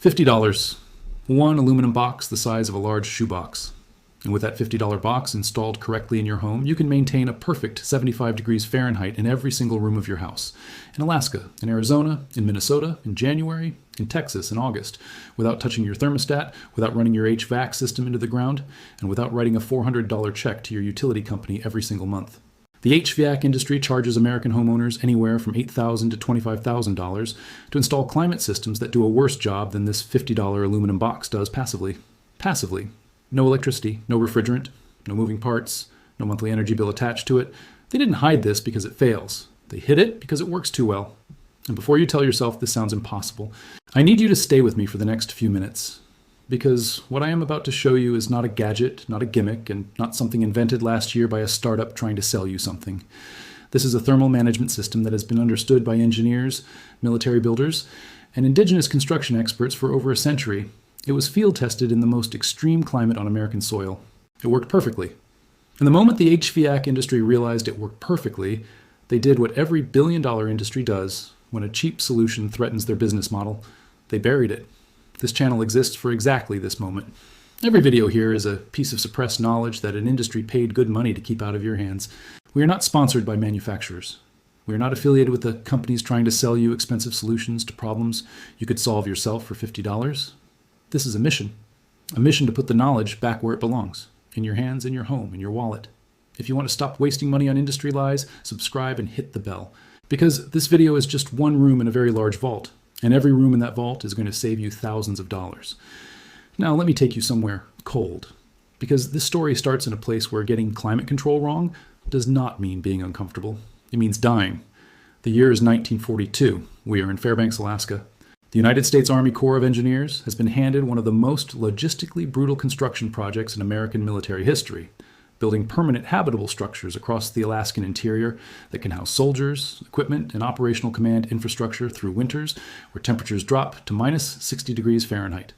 $50. One aluminum box the size of a large shoebox. And with that $50 box installed correctly in your home, you can maintain a perfect 75 degrees Fahrenheit in every single room of your house. In Alaska, in Arizona, in Minnesota, in January, in Texas in August, without touching your thermostat, without running your HVAC system into the ground, and without writing a $400 check to your utility company every single month. The HVAC industry charges American homeowners anywhere from $8,000 to $25,000 to install climate systems that do a worse job than this $50 aluminum box does passively. Passively. No electricity, no refrigerant, no moving parts, no monthly energy bill attached to it. They didn't hide this because it fails. They hid it because it works too well. And before you tell yourself this sounds impossible, I need you to stay with me for the next few minutes. Because what I am about to show you is not a gadget, not a gimmick, and not something invented last year by a startup trying to sell you something. This is a thermal management system that has been understood by engineers, military builders, and indigenous construction experts for over a century. It was field tested in the most extreme climate on American soil. It worked perfectly. And the moment the HVAC industry realized it worked perfectly, they did what every billion-dollar industry does when a cheap solution threatens their business model. They buried it. This channel exists for exactly this moment. Every video here is a piece of suppressed knowledge that an industry paid good money to keep out of your hands. We are not sponsored by manufacturers. We are not affiliated with the companies trying to sell you expensive solutions to problems you could solve yourself for $50. This is a mission to put the knowledge back where it belongs, in your hands, in your home, in your wallet. If you want to stop wasting money on industry lies, subscribe and hit the bell. Because this video is just one room in a very large vault, and every room in that vault is going to save you thousands of dollars. Now let me take you somewhere cold, because this story starts in a place where getting climate control wrong does not mean being uncomfortable. It means dying. The year is 1942. We are in Fairbanks, Alaska. The United States Army Corps of Engineers has been handed one of the most logistically brutal construction projects in American military history, building permanent habitable structures across the Alaskan interior that can house soldiers, equipment, and operational command infrastructure through winters where temperatures drop to minus 60 degrees Fahrenheit.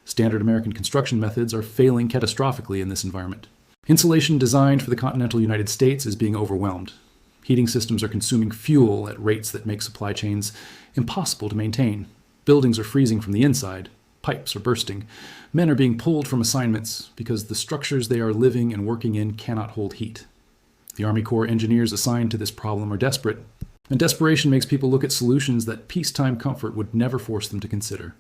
Standard American construction methods are failing catastrophically in this environment. Insulation designed for the continental United States is being overwhelmed. Heating systems are consuming fuel at rates that make supply chains impossible to maintain. Buildings are freezing from the inside. Pipes are bursting. Men are being pulled from assignments because the structures they are living and working in cannot hold heat. The Army Corps engineers assigned to this problem are desperate, and desperation makes people look at solutions that peacetime comfort would never force them to consider.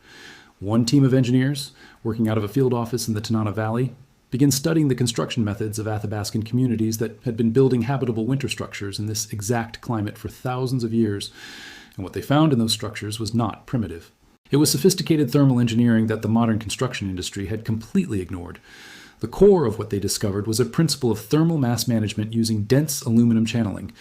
One team of engineers, working out of a field office in the Tanana Valley, began studying the construction methods of Athabascan communities that had been building habitable winter structures in this exact climate for thousands of years, and what they found in those structures was not primitive. It was sophisticated thermal engineering that the modern construction industry had completely ignored. The core of what they discovered was a principle of thermal mass management using dense aluminum channeling,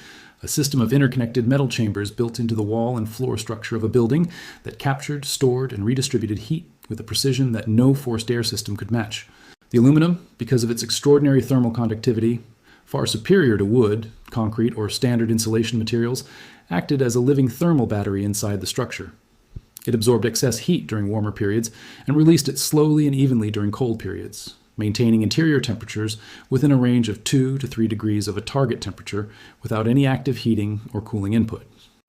a system of interconnected metal chambers built into the wall and floor structure of a building that captured, stored, and redistributed heat with a precision that no forced air system could match. The aluminum, because of its extraordinary thermal conductivity, far superior to wood, concrete, or standard insulation materials, acted as a living thermal battery inside the structure. It absorbed excess heat during warmer periods and released it slowly and evenly during cold periods, maintaining interior temperatures within a range of 2 to 3 degrees of a target temperature without any active heating or cooling input.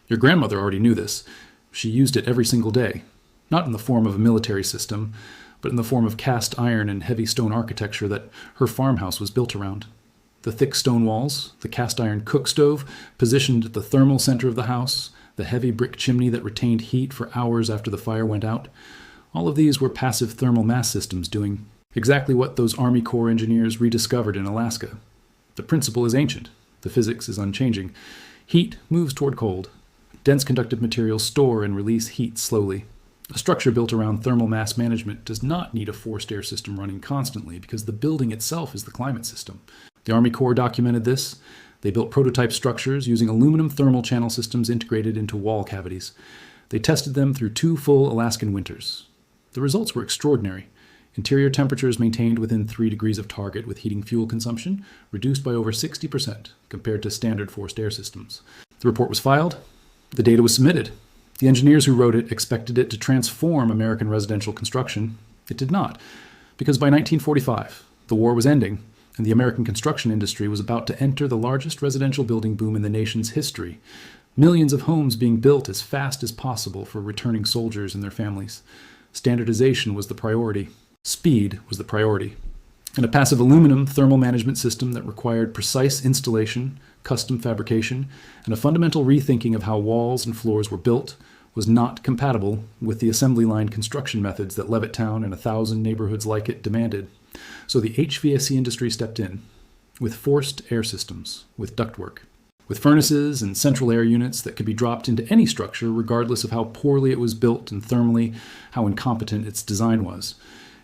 Your grandmother already knew this. She used it every single day, not in the form of a military system, but in the form of cast iron and heavy stone architecture that her farmhouse was built around. The thick stone walls, the cast iron cook stove positioned at the thermal center of the house, the heavy brick chimney that retained heat for hours after the fire went out. All of these were passive thermal mass systems doing exactly what those Army Corps engineers rediscovered in Alaska. The principle is ancient. The physics is unchanging. Heat moves toward cold. Dense conductive materials store and release heat slowly. A structure built around thermal mass management does not need a forced air system running constantly because the building itself is the climate system. The Army Corps documented this. They built prototype structures using aluminum thermal channel systems integrated into wall cavities. They tested them through 2 full Alaskan winters. The results were extraordinary. Interior temperatures maintained within 3 degrees of target with heating fuel consumption reduced by over 60% compared to standard forced air systems. The report was filed. The data was submitted. The engineers who wrote it expected it to transform American residential construction. It did not, because by 1945, the war was ending, and the American construction industry was about to enter the largest residential building boom in the nation's history, millions of homes being built as fast as possible for returning soldiers and their families. Standardization was the priority. Speed was the priority. And a passive aluminum thermal management system that required precise installation, custom fabrication, and a fundamental rethinking of how walls and floors were built was not compatible with the assembly line construction methods that Levittown and 1,000 neighborhoods like it demanded. So the HVAC industry stepped in with forced air systems, with ductwork, with furnaces and central air units that could be dropped into any structure regardless of how poorly it was built and thermally how incompetent its design was.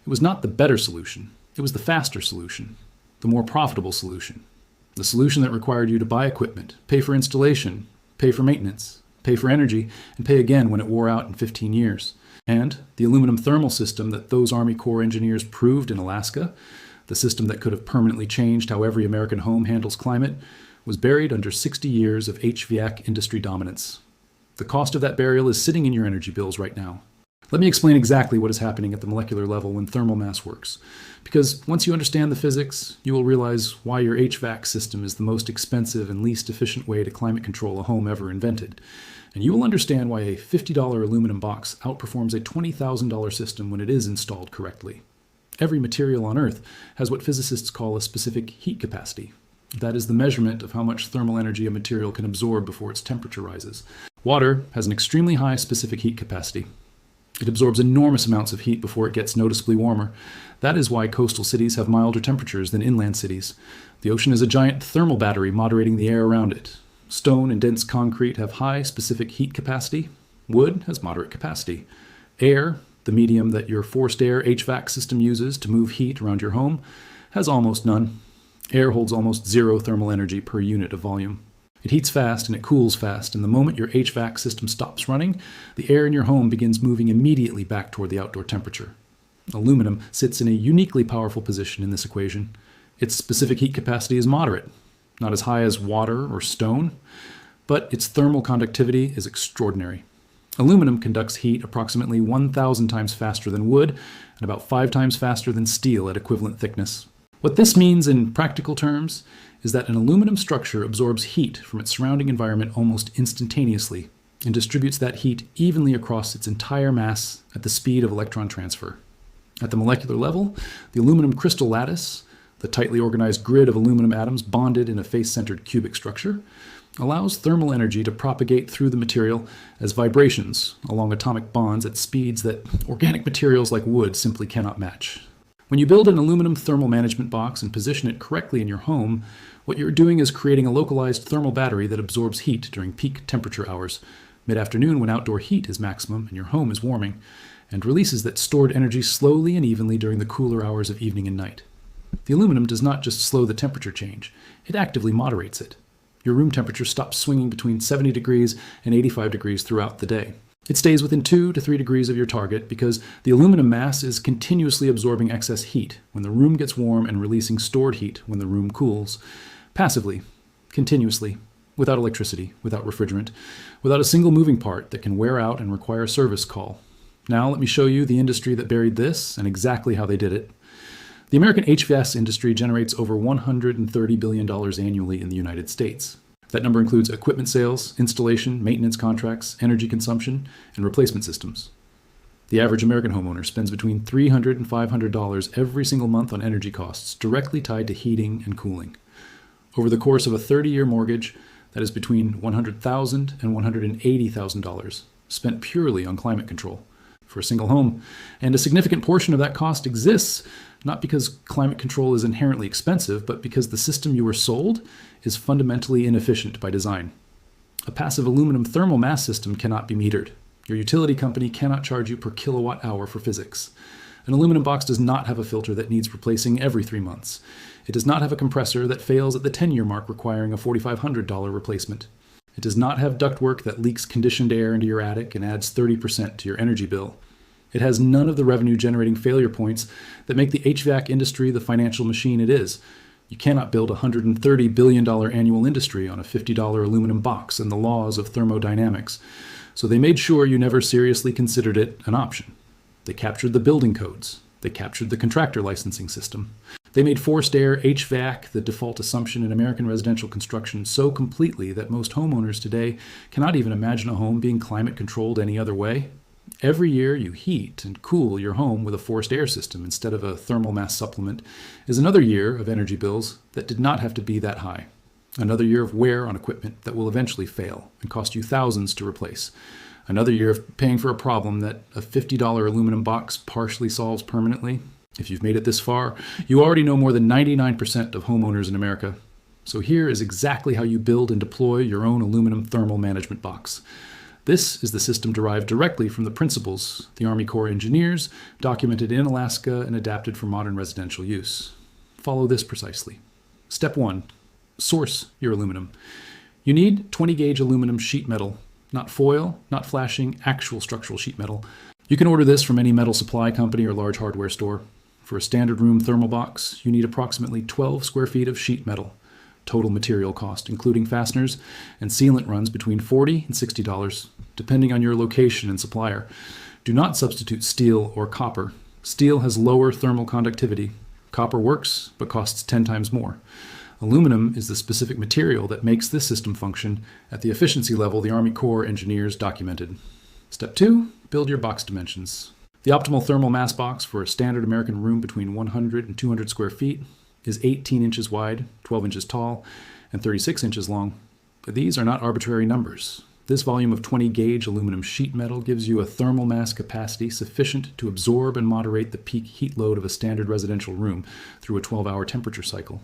It was not the better solution. It was the faster solution, the more profitable solution, the solution that required you to buy equipment, pay for installation, pay for maintenance, pay for energy, and pay again when it wore out in 15 years. And the aluminum thermal system that those Army Corps engineers proved in Alaska, the system that could have permanently changed how every American home handles climate, was buried under 60 years of HVAC industry dominance. The cost of that burial is sitting in your energy bills right now. Let me explain exactly what is happening at the molecular level when thermal mass works. Because once you understand the physics, you will realize why your HVAC system is the most expensive and least efficient way to climate control a home ever invented. And you will understand why a $50 aluminum box outperforms a $20,000 system when it is installed correctly. Every material on Earth has what physicists call a specific heat capacity. That is the measurement of how much thermal energy a material can absorb before its temperature rises. Water has an extremely high specific heat capacity. It absorbs enormous amounts of heat before it gets noticeably warmer. That is why coastal cities have milder temperatures than inland cities. The ocean is a giant thermal battery moderating the air around it. Stone and dense concrete have high specific heat capacity. Wood has moderate capacity. Air, the medium that your forced air HVAC system uses to move heat around your home, has almost none. Air holds almost zero thermal energy per unit of volume. It heats fast and it cools fast, and the moment your HVAC system stops running, the air in your home begins moving immediately back toward the outdoor temperature. Aluminum sits in a uniquely powerful position in this equation. Its specific heat capacity is moderate, not as high as water or stone, but its thermal conductivity is extraordinary. Aluminum conducts heat approximately 1,000 times faster than wood and about 5 times faster than steel at equivalent thickness. What this means in practical terms is that an aluminum structure absorbs heat from its surrounding environment almost instantaneously and distributes that heat evenly across its entire mass at the speed of electron transfer. At the molecular level, the aluminum crystal lattice, the tightly organized grid of aluminum atoms bonded in a face-centered cubic structure, allows thermal energy to propagate through the material as vibrations along atomic bonds at speeds that organic materials like wood simply cannot match. When you build an aluminum thermal management box and position it correctly in your home, what you're doing is creating a localized thermal battery that absorbs heat during peak temperature hours, mid-afternoon when outdoor heat is maximum and your home is warming, and releases that stored energy slowly and evenly during the cooler hours of evening and night. The aluminum does not just slow the temperature change, it actively moderates it. Your room temperature stops swinging between 70 degrees and 85 degrees throughout the day. It stays within 2 to 3 degrees of your target because the aluminum mass is continuously absorbing excess heat when the room gets warm and releasing stored heat when the room cools. Passively, continuously, without electricity, without refrigerant, without a single moving part that can wear out and require a service call. Now let me show you the industry that buried this and exactly how they did it. The American HVAC industry generates over $130 billion annually in the United States. That number includes equipment sales, installation, maintenance contracts, energy consumption, and replacement systems. The average American homeowner spends between $300 and $500 every single month on energy costs directly tied to heating and cooling. Over the course of a 30-year mortgage, that is between $100,000 and $180,000 spent purely on climate control for a single home. And a significant portion of that cost exists not because climate control is inherently expensive, but because the system you were sold is fundamentally inefficient by design. A passive aluminum thermal mass system cannot be metered. Your utility company cannot charge you per kilowatt hour for physics. An aluminum box does not have a filter that needs replacing every 3 months. It does not have a compressor that fails at the 10-year mark requiring a $4,500 replacement. It does not have ductwork that leaks conditioned air into your attic and adds 30% to your energy bill. It has none of the revenue-generating failure points that make the HVAC industry the financial machine it is. You cannot build a $130 billion annual industry on a $50 aluminum box and the laws of thermodynamics. So they made sure you never seriously considered it an option. They captured the building codes. They captured the contractor licensing system. They made forced air HVAC the default assumption in American residential construction so completely that most homeowners today cannot even imagine a home being climate controlled any other way. Every year you heat and cool your home with a forced air system instead of a thermal mass supplement is another year of energy bills that did not have to be that high. Another year of wear on equipment that will eventually fail and cost you thousands to replace. Another year of paying for a problem that a $50 aluminum box partially solves permanently. If you've made it this far, you already know more than 99% of homeowners in America. So here is exactly how you build and deploy your own aluminum thermal management box. This is the system derived directly from the principles the Army Corps engineers documented in Alaska and adapted for modern residential use. Follow this precisely. Step 1. Source your aluminum. You need 20-gauge aluminum sheet metal, not foil, not flashing, actual structural sheet metal. You can order this from any metal supply company or large hardware store. For a standard room thermal box, you need approximately 12 square feet of sheet metal. Total material cost, including fasteners and sealant, runs between $40 and $60, depending on your location and supplier. Do not substitute steel or copper. Steel has lower thermal conductivity. Copper works, but costs 10 times more. Aluminum is the specific material that makes this system function at the efficiency level the Army Corps engineers documented. Step 2. Build your box dimensions. The optimal thermal mass box for a standard American room between 100 and 200 square feet is 18 inches wide, 12 inches tall, and 36 inches long. But these are not arbitrary numbers. This volume of 20-gauge aluminum sheet metal gives you a thermal mass capacity sufficient to absorb and moderate the peak heat load of a standard residential room through a 12-hour temperature cycle.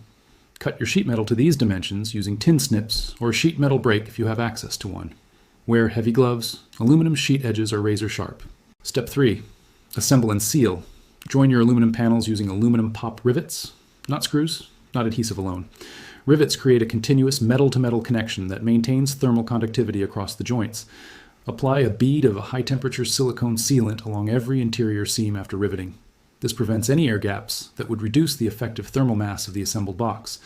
Cut your sheet metal to these dimensions using tin snips or a sheet metal brake if you have access to one. Wear heavy gloves. Aluminum sheet edges are razor sharp. Step 3. Assemble and seal. Join your aluminum panels using aluminum pop rivets, not screws, not adhesive alone. Rivets create a continuous metal-to-metal connection that maintains thermal conductivity across the joints. Apply a bead of a high-temperature silicone sealant along every interior seam after riveting. This prevents any air gaps that would reduce the effective thermal mass of the assembled box.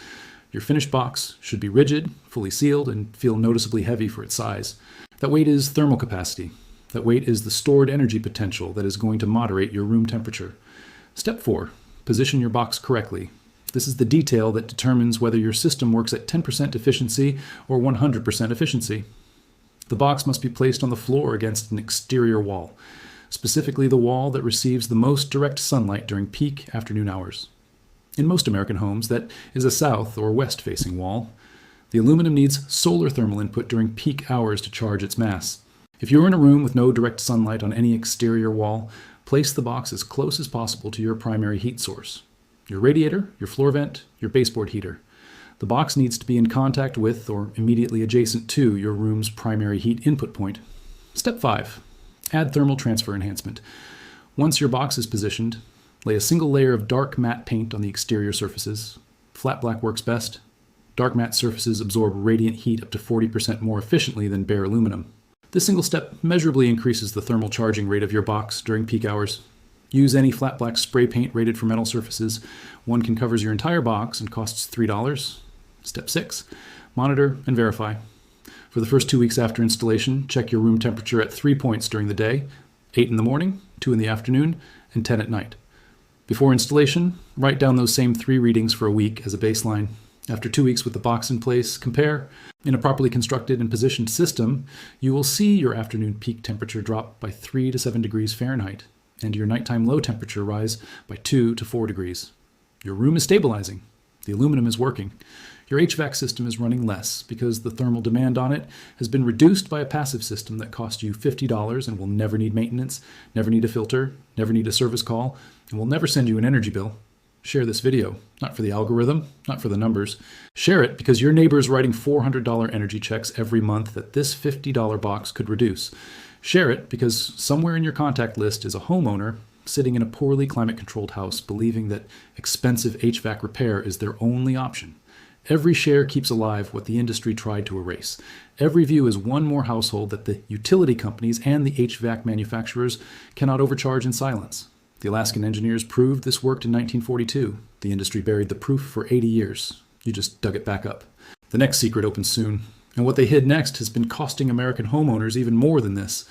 Your finished box should be rigid, fully sealed, and feel noticeably heavy for its size. That weight is thermal capacity. That weight is the stored energy potential that is going to moderate your room temperature. Step 4. Position your box correctly. This is the detail that determines whether your system works at 10% efficiency or 100% efficiency. The box must be placed on the floor against an exterior wall, specifically the wall that receives the most direct sunlight during peak afternoon hours. In most American homes, that is a south or west-facing wall. The aluminum needs solar thermal input during peak hours to charge its mass. If you're in a room with no direct sunlight on any exterior wall, place the box as close as possible to your primary heat source. Your radiator, your floor vent, your baseboard heater. The box needs to be in contact with or immediately adjacent to your room's primary heat input point. Step 5. Add thermal transfer enhancement. Once your box is positioned, lay a single layer of dark matte paint on the exterior surfaces. Flat black works best. Dark matte surfaces absorb radiant heat up to 40% more efficiently than bare aluminum. This single step measurably increases the thermal charging rate of your box during peak hours. Use any flat black spray paint rated for metal surfaces. One can cover your entire box and costs $3. Step 6. Monitor and verify. For the first 2 weeks after installation, check your room temperature at 3 points during the day: 8 in the morning, 2 in the afternoon, and 10 at night. Before installation, write down those same 3 readings for a week as a baseline. After 2 weeks with the box in place, compare. In a properly constructed and positioned system, you will see your afternoon peak temperature drop by 3 to 7 degrees Fahrenheit, and your nighttime low temperature rise by 2 to 4 degrees. Your room is stabilizing. The aluminum is working. Your HVAC system is running less because the thermal demand on it has been reduced by a passive system that cost you $50 and will never need maintenance, never need a filter, never need a service call, and will never send you an energy bill. Share this video, not for the algorithm, not for the numbers. Share it because your neighbor is writing $400 energy checks every month that this $50 box could reduce. Share it because somewhere in your contact list is a homeowner sitting in a poorly climate-controlled house believing that expensive HVAC repair is their only option. Every share keeps alive what the industry tried to erase. Every view is one more household that the utility companies and the HVAC manufacturers cannot overcharge in silence. The Alaskan engineers proved this worked in 1942. The industry buried the proof for 80 years. You just dug it back up. The next secret opens soon, and what they hid next has been costing American homeowners even more than this.